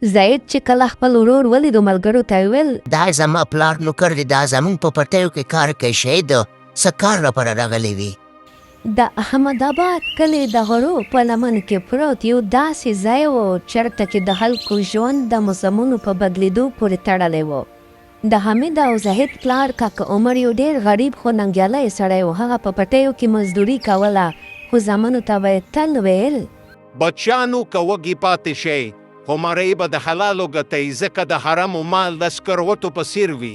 زید چې کله خپل ورور ولیدو ملګرو ته یې ویل دا زما پلار نوکر دی، دا زموږ په پټیو کې کار کوي. شهید څه کار لپاره راغلی وي؟ د احمد آباد کلی د غرو په لمن کې پروت یو داسې ځای و چېرته چې د خلکو ژوند د موسمونو په بدلیدو پورې تړلی و. د حمید او زاهد پلار کاکا عمر یو ډېر غریب خو ننګیالی سړی و. هغه په پټیو کې مزدوري کوله خو زامنو ته به یې تل ویل بچیانو که وږي پاتې شئ خو مرۍ به د حلالو ګټئ، ځکه د حرامو مال د سکروټو په څیر وي.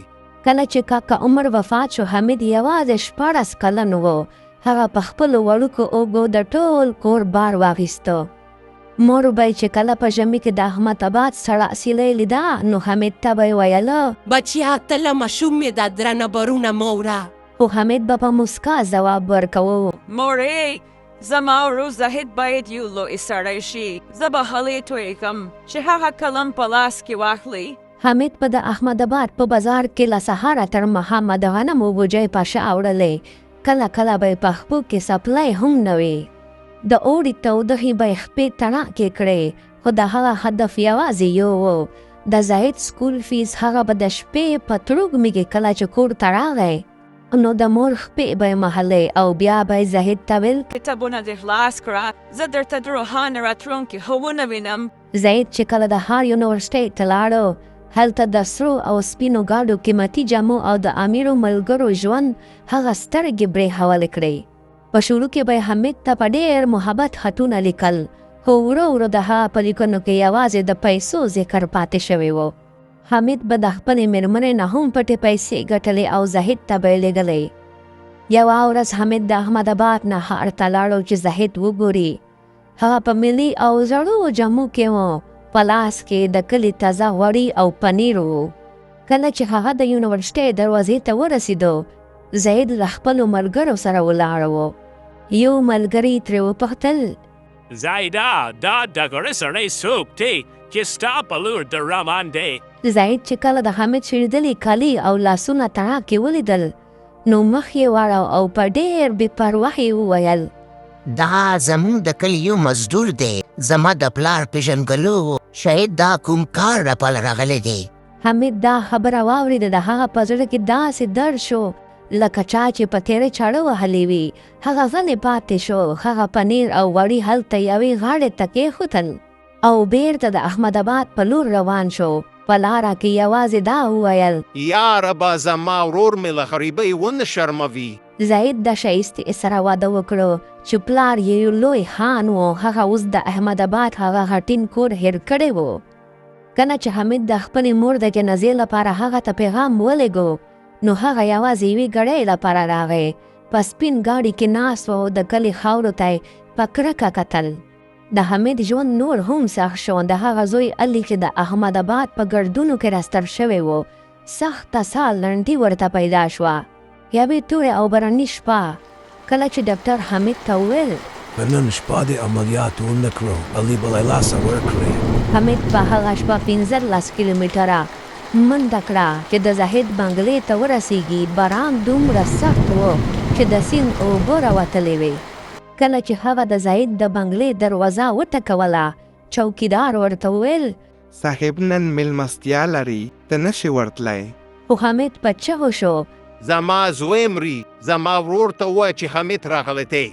کله چې کاکا عمر وفات شو حمید یوازې 14 کلن و. هغه په خپلو وړوکو اوږو د ټول کور بار واخیسته. مور به یې چې کله په ژمي کې د احمد آباد سړه سیلۍ لیده نو حمید ته به یې ویله بچیا ته له ماشوم مې دا درنه بارونه مه وړه. خو حمید به په مسکا ځواب ورکوه مورې زما ورور زاهد باید یو لوی سړی شي. زه به هلې توی کړم چې هغه قلم په لاس کې واخلي. حمید په د احمد آباد په بازار کې له سهاره تر ماښامه د غنمو بوجۍ پاشه اوړلې. کله کله به یې په خپو کې سپلی هم نه وي. د اوړي تودوخې به یې خپې تڼاکې کړې خو د هغه هدف یوازې یو و. د زاهد سکول فیس هغه به د شپې په تروږمي کې کله چې کور ته راغی نو د مور خپې به یې محلې او بیا به یې زاهد ته ویل کتابونه دې خلاص کړه، زه درته د روښانه راتلونکي خوبونه وینم. زاهد چې کله د ښار یونیورسټۍ ته لاړو هلته د سرو او سپینو ګاډو قیمتي جامو او د امیرو ملګرو ژوند هغه سترګې برې حواله کړې. په شروع کې به یې حمید ته په ډېر محبت خطونه لیکل خو ورو ورو د هغه په لیکنو کې یوازې د پیسو ذکر پاتې شوی و. حمید به د خپلې مېرمنې نه هم پټې پیسې ګټلې او زاهد ته به یې لیږلې. یوه ورځ حمید د احمد آباد نه ښار ته لاړو چې زاهد وګوري. هغه په ملي او زړو جامو کې و. په لاس کې د کلي تازه غوړي او پنیر و. کله چې هغه د یونیورسټۍ دروازې ته ورسېدو زاهد له خپلو ملګرو سره ولاړ و. یو ملګري ترې وپوښتل زایده دا د غره سړی څوک دی چې ستا په لور د روان دی؟ زاهد چې کله د حمید شړېدلي کالي او لاسونه تڼاکې ولیدل نو مخ یې واړو او په ډېر بې پرواهۍ وویل دا زموږ د کلي یو مزدور دی، زما د پلار پیژنګلو و. شاید دا کوم کار لپاره راغلی دی. حمید دا خبره واورېده. د هغه په زړه کې داسې درد شو لکه چا چې په تېره چاړه وهلې وي. هغه غلی پاتې شو. هغه پنیر او غوړي هلته یوې غاړې ته کېښودل او بیرته د احمد آباد په لور روان شو. په لاره کې یوازې دا وویل یا ربه زما ورور مې له غریبۍ ونه شرموي. زاهد د ښایستې سره واده وکړو چې پلار یې یو لوی خان و. هغه اوس د احمد آباد هغه غټین کور هیر کړی و. کله چې حمید د خپلې مور د جنازې لپاره هغه ته پیغام ولېږو نو هغه یوازې یوې ګړۍ لپاره راغی. په سپین ګاډي کې ناست و. د کلي خاورو ته یې په کرکه کتل. د حمید ژوند نور هم سخت شو. د هغه زوی علي چې د احمد آباد په ګردونو کې راستر شوی و سخته ساه لنډي ورته پیدا شوه. یوې تورې او باراني شپه کله چې ډاکټر حمید ته وویل نن شپه دې عملیات ونه کړو، علي به له لاسه ورکړې. حمید په هغه شپه 15 کیلومتره منډه کړه چې د زاهد بنګلې ته ورسېږي. باران دومره سخت و چې د سیند اوبه راوتلې وې. کله چې هغه د زاهد د بنګلې دروازه وټکوله چوکیدار ورته وویل صاحب نن میلمستیا لري، ته نشې ورتلی. خو حمید په چغو شو زما زوی مري، زما ورور ته ووایه چې حمید راغلی دی.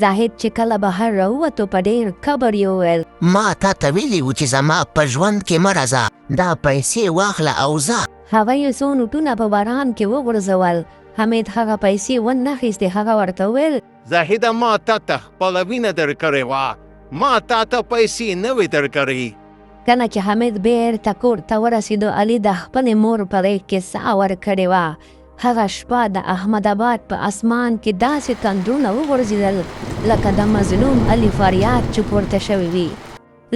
زاهد چې کله بهر راووتو په ډېر کبر یې وویل ما تا ته ویلي و چې زما په ژوند کې مه راځه، دا پیسې واخله او ځه. هغه یې څو نوټونه په باران کې وغورځول. حمید هغه پیسې ونخیستې. هغه ورته وویل زاهده ما تا ته خپله وینه درکړې وه، ما تا ته پیسې نه وې درکړې. کله چې حمید بېرته کور ته ورسېدو علي د خپلې مور په غېږ کې ساه ورکړې وه. هغه شپه د احمد آباد په اسمان کې داسې تندرونه وغورځېدل لکه د مظلوم علي فریاد چې پورته شوی وي.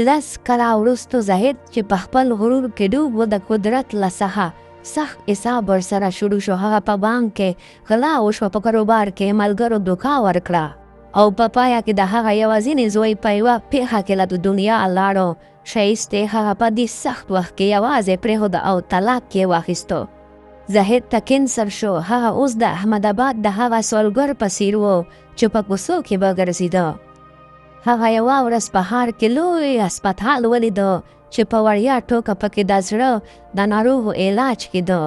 10 کاله وروستو زاهد چې په خپل غرور کې ډوب و د قدرت له څخه سخت حساب ورسره شروع شو. هغه په بانک کې غلا وشوه، په کاروبار کې ملګرو دوکه ورکړه او په پایه کې د هغه یوازینی زوی په یوه پیښه کې له دنیا لاړو. ښایستې هغه په دې سخت وخت کې یوازې پرېښوده او طلاق یې واخیستو. زاهد ته کینسر شو. هغه اوس د احمد آباد د هغه سوالګر په څیر و چې په کوڅو کې به ګرځېده. هغه یوه ورځ په ښار کې لوی هسپتال ولیده چې په وړیا ټوکه پکې د زړه د ناروغو علاج کېده.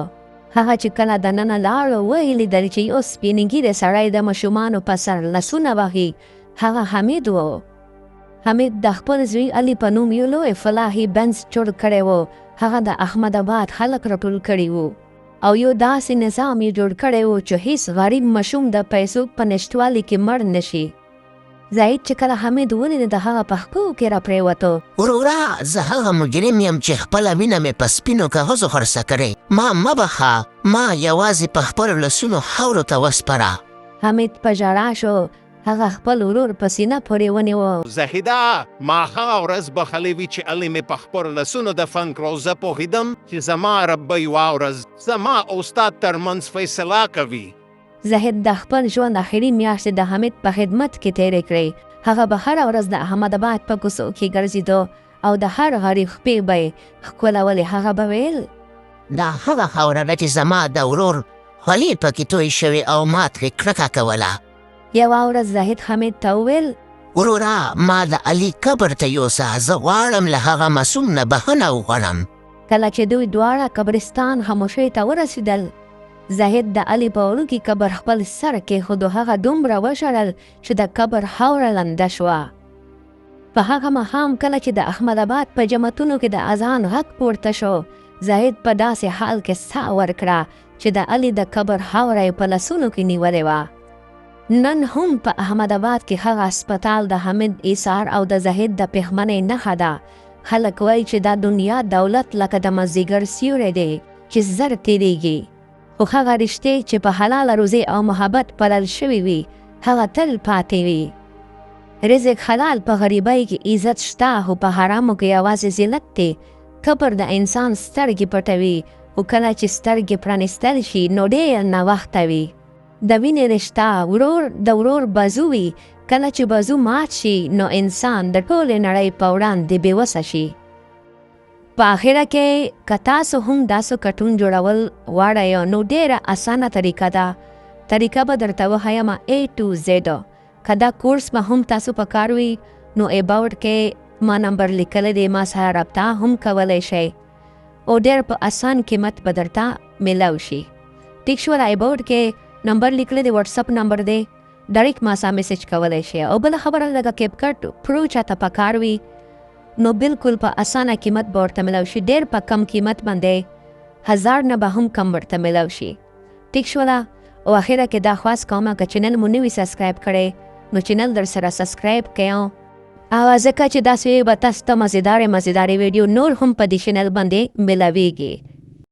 هغه چې کله دننه لاړ ویې لیدل چې یو سپین ږیری سړی د ماشومانو په سر لاسونه وهي. هغه حمید و. حمید د خپل زوی علي په نوم یو لوی فلاحي بنس جوړ کړی و. هغه د احمد آباد خلک راټول کړي وو او یو داسې نظام یې جوړ کړی و چې هیڅ غریب ماشوم د پیسو په نشتوالي کې مړ نشي. زاهد چې کله حمید ولید د هغه په خپو کې راپرېوته. ورورا زه هغه مجرم یم چې خپله وینه مې په سپینو کاغذو خرڅه کړې. ما مه بخښه، ما یوازې په خپلو لاسونو خاورو ته وسپاره. حمید په ژړا شو. هغه خپل ورور په سینه پورې ونیوه. زاهده ما هغه ورځ بخښلې وي چې علي مې په خپلو لاسونو دفن کړو. زه پوهېدم چې زما رب به یوه ورځ زما او استاد ترمنځ فیصله کوي. زاهد د خپل ژوند اخري میاشتې د حمید په خدمت کې تېرې کړې. هغه به هره ورځ د احمد آباد په کوڅو کې ګرځېده او د هر غریب خپې به یې ښکلولې. هغه به ویل دا هغه خاوره ده چې زما د ورور خولې پکې توی شوې او ما ترې کرکه کوله. یوه ورځ زاهد حمید ته وویل ورورا ما د علي قبر ته یوسه، زه غواړم له هغه معصوم نه بښنه وغواړم. کله چې دوی دواړه قبرستان خاموشۍ ته ورسېدل، زاهد د علي په وړوکي قبر خپل سر کېښود. هغه دومره وژړل چې د قبر خاوره لنده شوه. په هغه ماښام کله چې د احمد آباد په جماعتونو کې د اذان غږ پورته شو، زاهد په داسې حال کې ساه ورکړه چې د علي د قبر خاوره یې په لاسونو کې نیولې وه. نن هم په احمد آباد کې هغه هسپتال د حمید ایثار او د زاهد د پښمنۍ نښه ده. خلک وایي چې دا دنیا دولت لکه د مازدیګر سیوری دی چې زر تېرېږي، خو هغه رشتې چې په حلاله روزۍ او محبت پالل شوي وي هغه تل پاتې وي. رزق حلال په غریبۍ کې عزت شته، خو په حرامو کې یوازې ذلت دی. قبر د انسان سترګې پټوي، خو کله چې سترګې پرانیستل شي نو ډېر ناوخته وي. د وینې رشته ورور د ورور بازو وي. کله چې بازو مات شي نو انسان د ټولې نړۍ په وړاندې بېوسه شي. په آخره کې که تاسو هم داسې کټون جوړول غواړئ نو ډېره اسانه طریقه ده. طریقه به درته وښیم A to Z. که دا کورس به هم تاسو په کار وي نو اباوټ کې ما نمبر لیکلی دی، ما سره رابطه هم کولی شئ او ډېر په اسان قیمت به درته میلاو شي. ټیک شو، د اباوټ کې نمبر لیکلی دی، واتساپ نمبر دی، ډایرکټ ما سره میسیج کولی شئ. او بله خبره لږه کیپکټ پرو چاته په کار وي نو بالکل په اسانه قیمت به ورته میلاو شي. ډېر په کم قیمت باندې 1000 نه به هم کم ورته میلاو شي. ټیک شوله. او اخره کې دا خواست کومه که چینل مو نوي سبسکرایب کړی نو چینل در سره سبسکرایب کړئ. او ځکه چې داسې به تاسو ته مزیدارې ویډیو نور هم په دې چینل باندې میلاویږي.